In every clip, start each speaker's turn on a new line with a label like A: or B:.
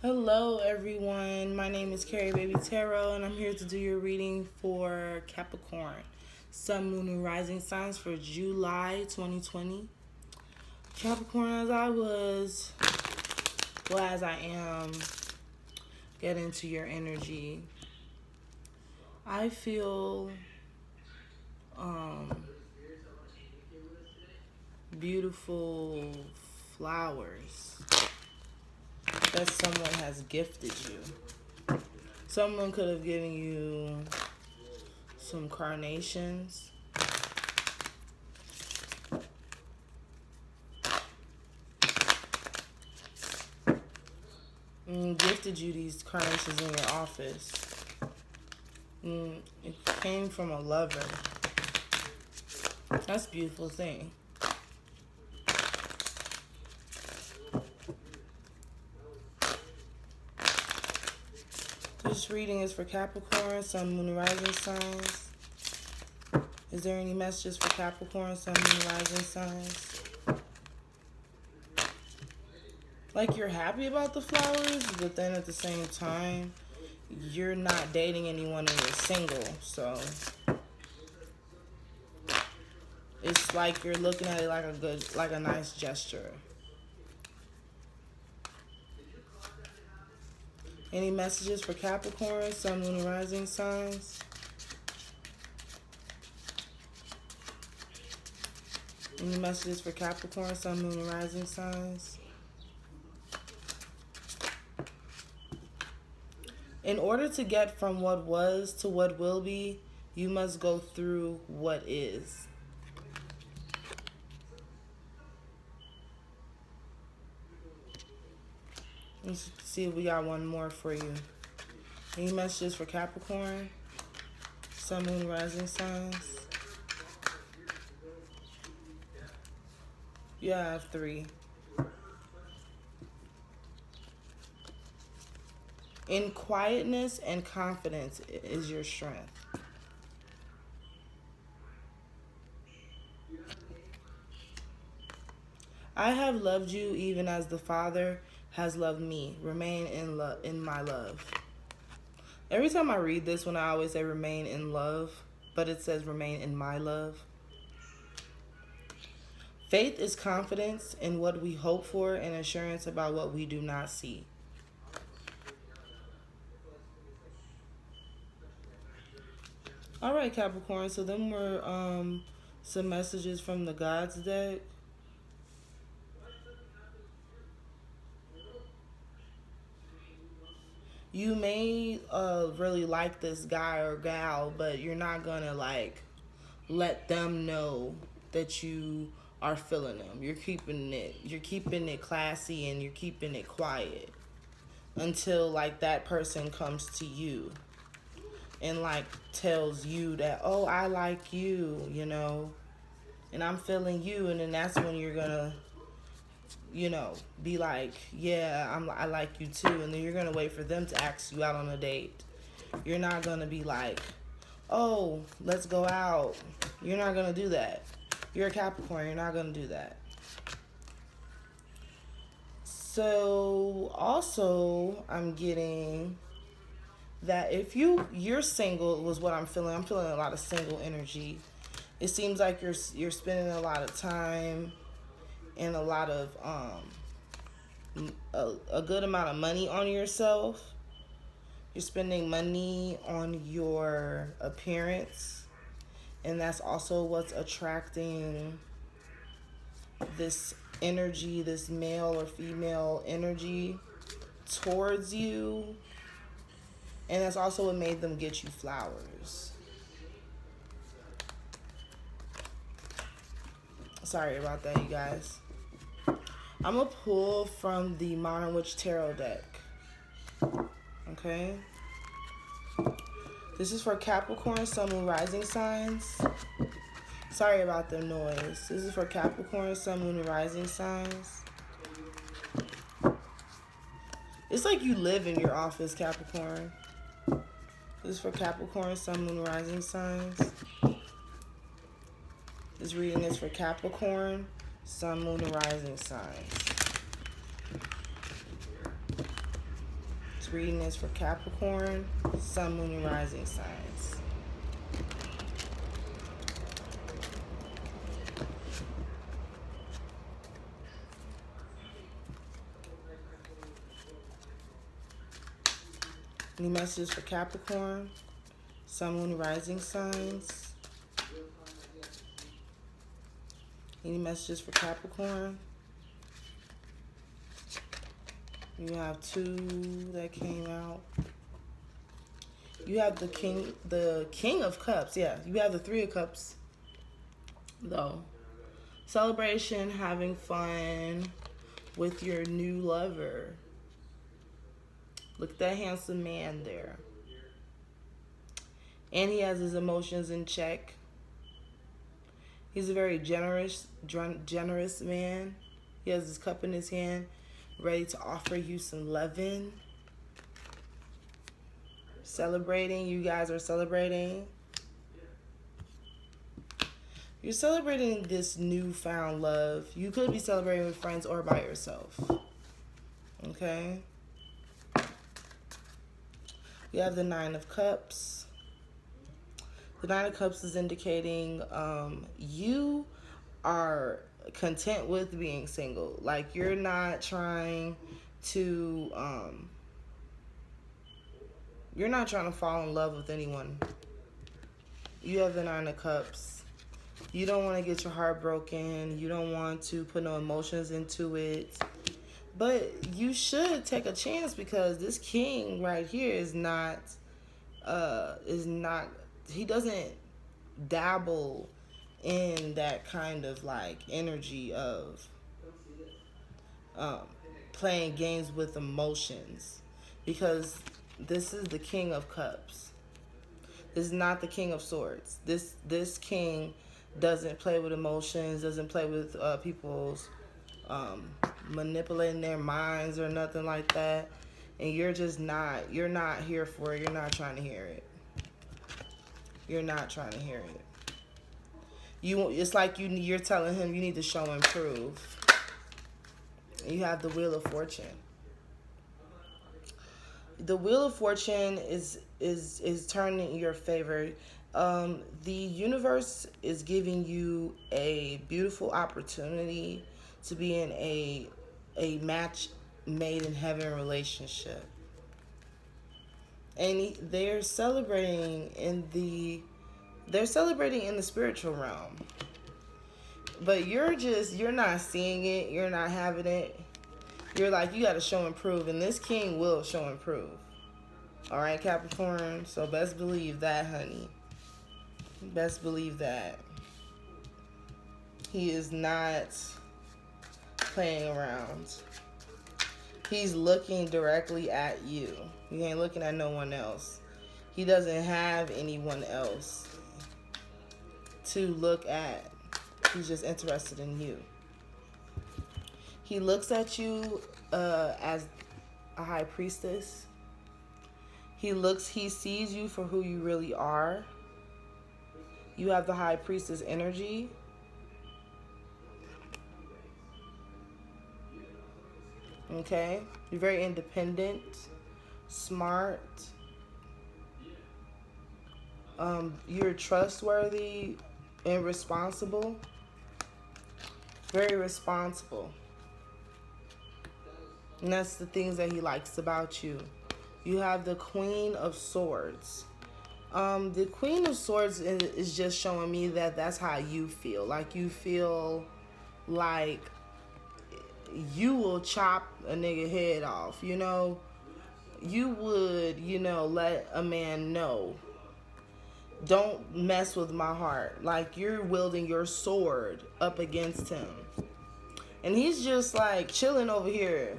A: Hello, everyone. My name is Carrie Baby Tarot, and I'm here to do your reading for Capricorn, Sun, Moon, and Rising signs for July 2020. Capricorn, as I am, get into your energy. I feel um, beautiful flowers that someone has gifted you. Someone could have given you some carnations. Gifted you these carnations in your office. It came from a lover. That's a beautiful thing. This reading is for Capricorn, Sun, Moon, and Rising signs. Is there any messages for Capricorn, Sun, Moon, and Rising signs? Like, you're happy about the flowers, but then at the same time, you're not dating anyone and you're single. So it's like you're looking at it like a nice gesture. Any messages for Capricorn, Sun, Moon, and Rising signs? Any messages for Capricorn, Sun, Moon, and Rising signs? In order to get from what was to what will be, you must go through what is. Let's see if we got one more for you. Any messages for Capricorn, Sun, Moon, Rising signs? You have 3. In quietness and confidence is your strength. I have loved you even as the Father has loved me. Remain in my love. Every time I read this one, I always say remain in love, but it says remain in my love. Faith is confidence in what we hope for and assurance about what we do not see. All right, Capricorn. So then were some messages from the Gods deck. You may really like this guy or gal, but you're not gonna let them know that you are feeling them. You're keeping it classy and you're keeping it quiet until that person comes to you and tells you that, oh, I like you, and I'm feeling you, and then that's when you're gonna be like, yeah, I like you too, and then you're gonna wait for them to ask you out on a date. You're not gonna be like, oh, let's go out. You're not gonna do that. You're a Capricorn. You're not gonna do that. So also, I'm getting that if you're single, was what I'm feeling. I'm feeling a lot of single energy. It seems like you're spending a lot of time and a lot of a good amount of money on yourself. You're spending money on your appearance, and that's also what's attracting this energy, this male or female energy towards you. And that's also what made them get you flowers. Sorry about that, you guys. I'm going to pull from the Modern Witch Tarot deck. Okay? This is for Capricorn, Sun, Moon, Rising signs. Sorry about the noise. This is for Capricorn, Sun, Moon, and Rising signs. It's like you live in your office, Capricorn. This is for Capricorn, Sun, Moon, Rising signs. This reading is for Capricorn, Sun, Moon, and Rising signs. This reading is for Capricorn, Sun, Moon, and Rising signs. Any messages for Capricorn, Sun, Moon, and Rising signs? Any messages for Capricorn? You have two that came out. You have the King of Cups. Yeah, you have the Three of Cups, though. Celebration, having fun with your new lover. Look at that handsome man there. And he has his emotions in check. He's a very generous man. He has his cup in his hand, ready to offer you some loving. Celebrating. You guys are celebrating. You're celebrating this newfound love. You could be celebrating with friends or by yourself. Okay? You have the Nine of Cups. The Nine of Cups is indicating you are content with being single. Like, you're not trying to fall in love with anyone. You have the Nine of Cups. You don't want to get your heart broken. You don't want to put no emotions into it. But you should take a chance, because this king right here is not, he doesn't dabble in that kind of like energy of playing games with emotions, because this is the King of Cups. This is not the King of Swords. This king doesn't play with emotions, doesn't play with people's manipulating their minds or nothing like that. And you're not here for it. You're not trying to hear it. You're not trying to hear it. It's like you're telling him you need to show and prove. You have the Wheel of Fortune. The Wheel of Fortune is turning in your favor. The universe is giving you a beautiful opportunity to be in a match made in heaven relationship. And they're celebrating in the spiritual realm. But you're not seeing it, you're not having it. You're like, you gotta show and prove, and this king will show and prove. Alright, Capricorn, so best believe that, honey. Best believe that. He is not playing around. He's looking directly at you. He ain't looking at no one else. He doesn't have anyone else to look at. He's just interested in you. He looks at you as a high priestess. He sees you for who you really are. You have the high priestess energy. Okay? You're very independent, smart. You're trustworthy and responsible. Very responsible. And that's the things that he likes about you. You have the Queen of Swords. The Queen of Swords is just showing me that that's how you feel. Like, you feel like you will chop a nigga head off, you know? You would, let a man know. Don't mess with my heart. Like, you're wielding your sword up against him. And he's just like chilling over here.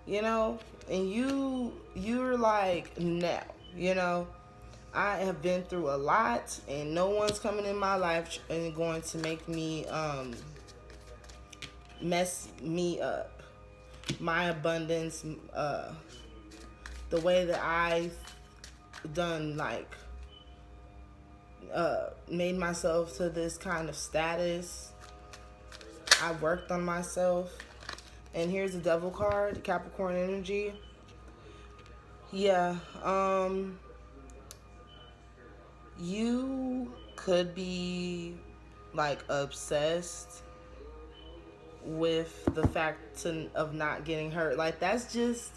A: And you're like, no, I have been through a lot, and no one's coming in my life and going to make me mess me up. My abundance, the way that I've done, like, made myself to this kind of status. I worked on myself. And here's the Devil card, Capricorn energy. Yeah. You could be like obsessed with the of not getting hurt. Like that's just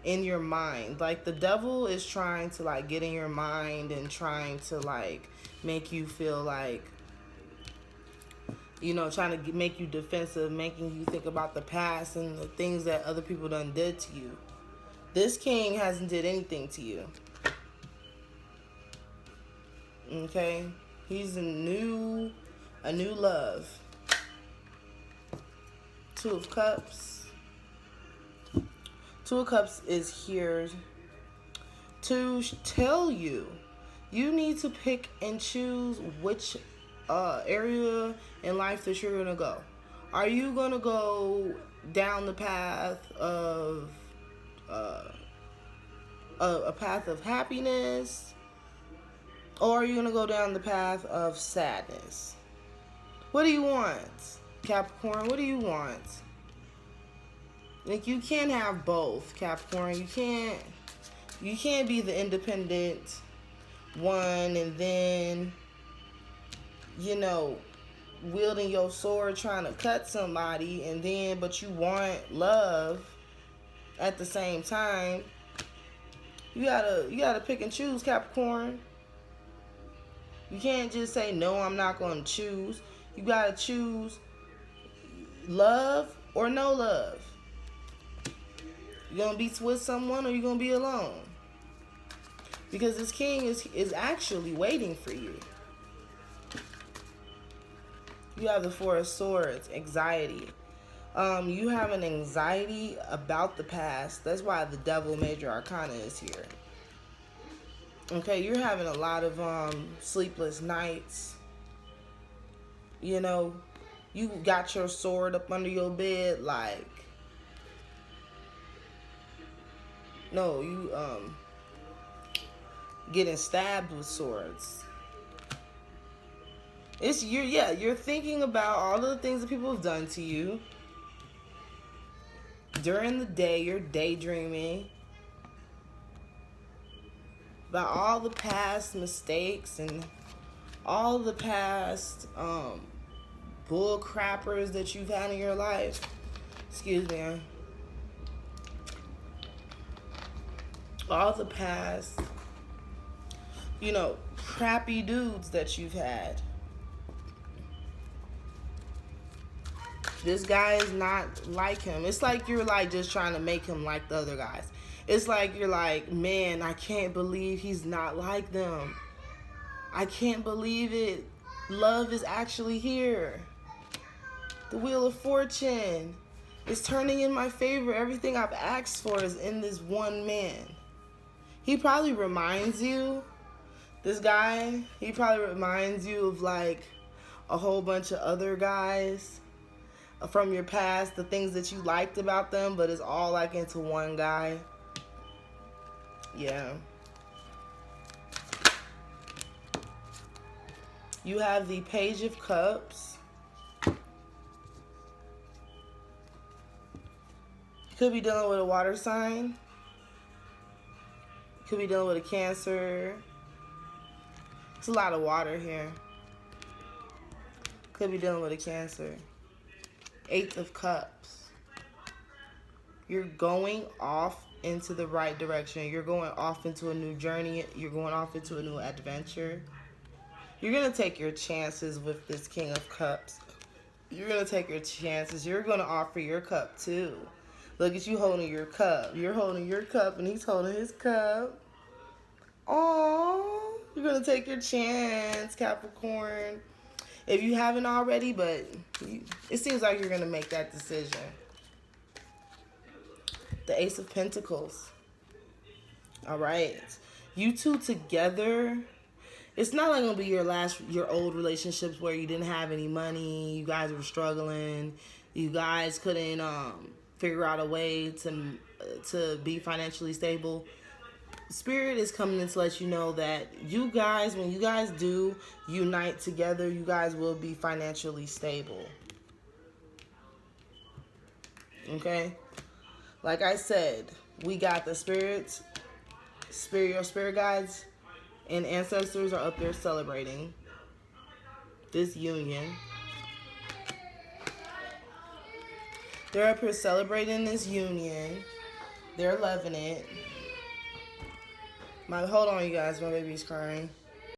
A: in your mind. Like the devil is trying to like get in your mind and trying to like make you feel like, trying to make you defensive, making you think about the past and the things that other people done did to you. This king hasn't did anything to you. Okay? He's a new love. Two of Cups. Two of Cups is here to tell you you need to pick and choose which area in life that you're gonna go. Are you gonna go down the path of a path of happiness, or are you gonna go down the path of sadness? What do you want, Capricorn? What do you want? Like you can't have both, Capricorn. You can't be the independent one and then, wielding your sword trying to cut somebody but you want love at the same time. You gotta pick and choose, Capricorn. You can't just say no, I'm not gonna choose. You gotta choose love or no love. You gonna be with someone or you gonna be alone? Because this king is actually waiting for you. You have the Four of Swords, anxiety. You have an anxiety about the past. That's why the Devil Major Arcana is here. Okay, you're having a lot of sleepless nights. You got your sword up under your bed, like, no, you getting stabbed with swords. You're thinking about all of the things that people have done to you. During the day, you're daydreaming about all the past mistakes and all the past bull crappers that you've had in your life. Excuse me. All the past, crappy dudes that you've had. This guy is not like him. It's like you're like just trying to make him like the other guys. It's like you're like, man, I can't believe he's not like them. I can't believe it. Love is actually here. The Wheel of Fortune is turning in my favor. Everything I've asked for is in this one man. He probably reminds you, this guy, he probably reminds you of like a whole bunch of other guys from your past, the things that you liked about them, but it's all like into one guy. Yeah. You have the Page of Cups. You could be dealing with a water sign. You could be dealing with a Cancer. It's a lot of water here. Could be dealing with a Cancer. Eight of Cups. You're going off into the right direction. You're going off into a new journey. You're going off into a new adventure. You're going to take your chances with this King of Cups. You're going to take your chances. You're going to offer your cup too. Look at you holding your cup. You're holding your cup and he's holding his cup. Aww. You're going to take your chance, Capricorn. If you haven't already, but it seems like you're going to make that decision. The Ace of Pentacles. All right. You two together. It's not like going to be your old relationships where you didn't have any money. You guys were struggling. You guys couldn't figure out a way to be financially stable. Spirit is coming in to let you know that you guys, when you guys do unite together, you guys will be financially stable. Okay? Like I said, we got the spirits Your spirit guides and ancestors are up there celebrating this union. They're up here celebrating this union. They're loving it. Hold on, you guys. My baby's crying.